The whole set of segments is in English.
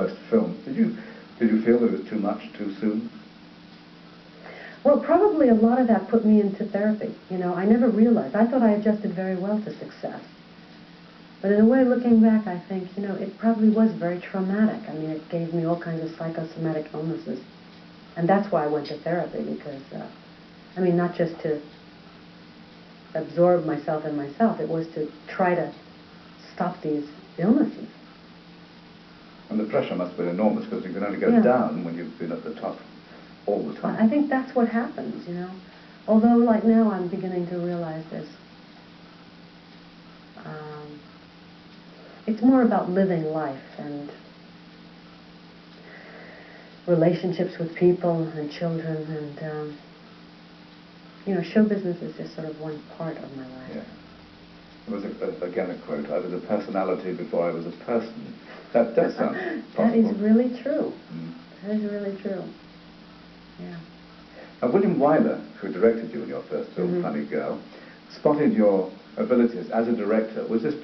first film. Did you feel that it was too much too soon? Well, probably a lot of that put me into therapy. You know, I never realized. I thought I adjusted very well to success. But in a way, looking back, I think, you know, it probably was very traumatic. I mean, it gave me all kinds of psychosomatic illnesses. And that's why I went to therapy, because, I mean, not just to absorb myself in myself, it was to try to stop these illnesses. And the pressure must have been enormous, because you can only go down when you've been at the top all the time. I think that's what happens, you know. Although, like now, I'm beginning to realize this. It's more about living life and relationships with people and children, and you know, show business is just sort of one part of my life. Yeah. There was again a quote: "I was a personality before I was a person." That sounds possible. That is really true. That is really true. Yeah. Now, William Wyler, who directed you in your first film, Funny Girl, spotted your abilities as a director. Was this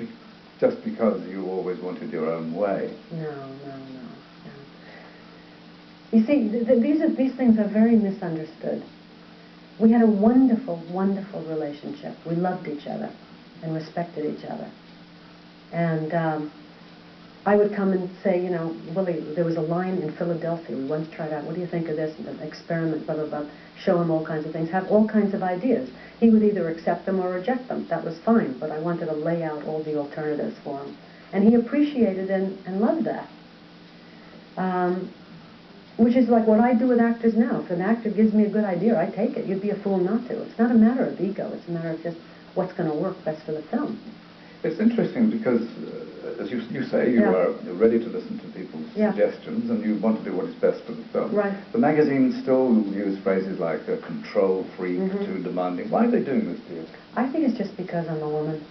just because you always wanted your own way? No. You see, these things are very misunderstood. We had a wonderful, wonderful relationship. We loved each other and respected each other. And I would come and say, you know, Willie, there was a line in Philadelphia. We once tried out, what do you think of this? And an experiment, blah, blah, blah. Show him all kinds of things, have all kinds of ideas. He would either accept them or reject them. That was fine, but I wanted to lay out all the alternatives for him. And he appreciated and loved that. Which is like what I do with actors now. If an actor gives me a good idea, I take it. You'd be a fool not to. It's not a matter of ego. It's a matter of just what's going to work best for the film. It's interesting because, as you say, you are ready to listen to people's suggestions, and you want to do what is best for the film. Right. The magazines still use phrases like a control freak, too demanding. Why are they doing this to you? I think it's just because I'm a woman,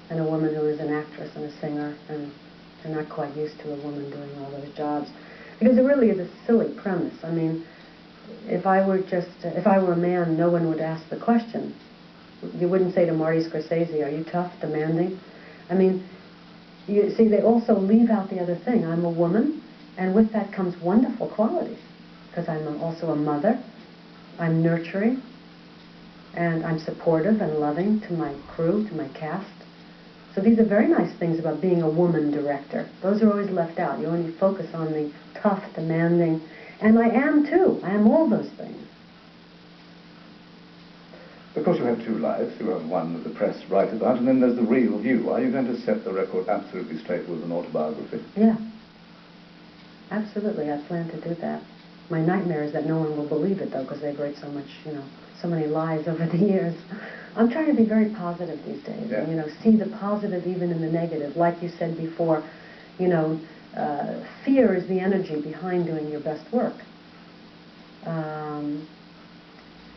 and a woman who is an actress and a singer, and they're not quite used to a woman doing all those jobs. Because it really is a silly premise. I mean, if I were a man, no one would ask the question. You wouldn't say to Marty Scorsese, "Are you tough, demanding?" I mean, you see, they also leave out the other thing. I'm a woman, and with that comes wonderful qualities. Because I'm also a mother, I'm nurturing, and I'm supportive and loving to my crew, to my cast. So these are very nice things about being a woman director. Those are always left out. You only focus on the tough, demanding, and I am too. I am all those things. Of course, you have two lives. You have one that the press write about, and then there's the real you. Are you going to set the record absolutely straight with an autobiography? Yeah. Absolutely. I plan to do that. My nightmare is that no one will believe it, though, because they've read so much, you know, so many lies over the years. I'm trying to be very positive these days, and, you know, see the positive even in the negative. Like you said before, you know, fear is the energy behind doing your best work.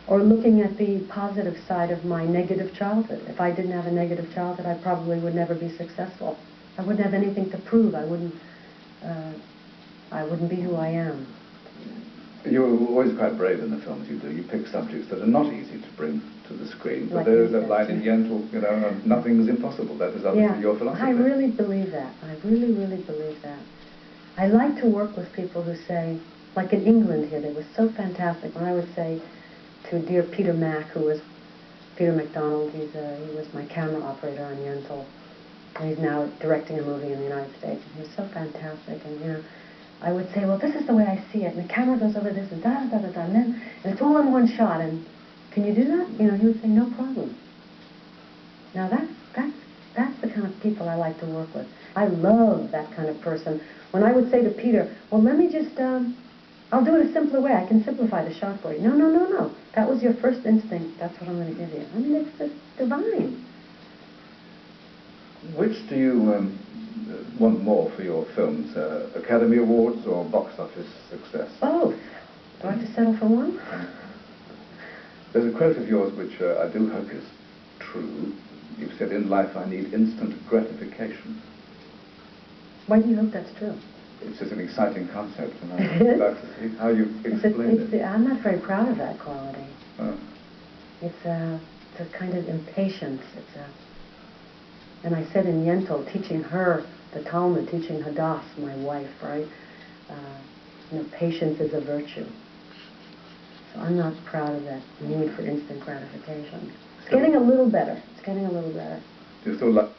Or looking at the positive side of my negative childhood. If I didn't have a negative childhood, I probably would never be successful. I wouldn't have anything to prove. I wouldn't be who I am. You're always quite brave in the films you do. You pick subjects that are not easy to bring to the screen. But like there is that line in Yentl, you know, nothing is impossible. That is obviously your philosophy. I really believe that. I really, really believe that. I like to work with people who say, like in England here, they were so fantastic. When I would say to dear Peter Mack, who was Peter MacDonald, he was my camera operator on Yentl, and he's now directing a movie in the United States. And he was so fantastic, and you know, I would say, well, this is the way I see it, and the camera goes over this, and da-da-da-da-da, and it's all in one shot, and can you do that? You know, he would say, no problem. Now that's the kind of people I like to work with. I love that kind of person. When I would say to Peter, well, let me just, I'll do it a simpler way. I can simplify the shot for you. No. That was your first instinct. That's what I'm going to give you. I mean, it's just divine. Which do you want more for your films? Academy Awards or box office success? Both. Do I have to settle for one? There's a quote of yours which I do hope is true. You've said, in life I need instant gratification. Why do you hope that's true? It's just an exciting concept, and I'd like to see how you explain it. I'm not very proud of that quality. Oh. It's a kind of impatience. And I said in Yentl, teaching her the Talmud, teaching Hadass, my wife, right? patience is a virtue. So I'm not proud of that need for instant gratification. It's getting a little better. It's getting a little better. Do you still like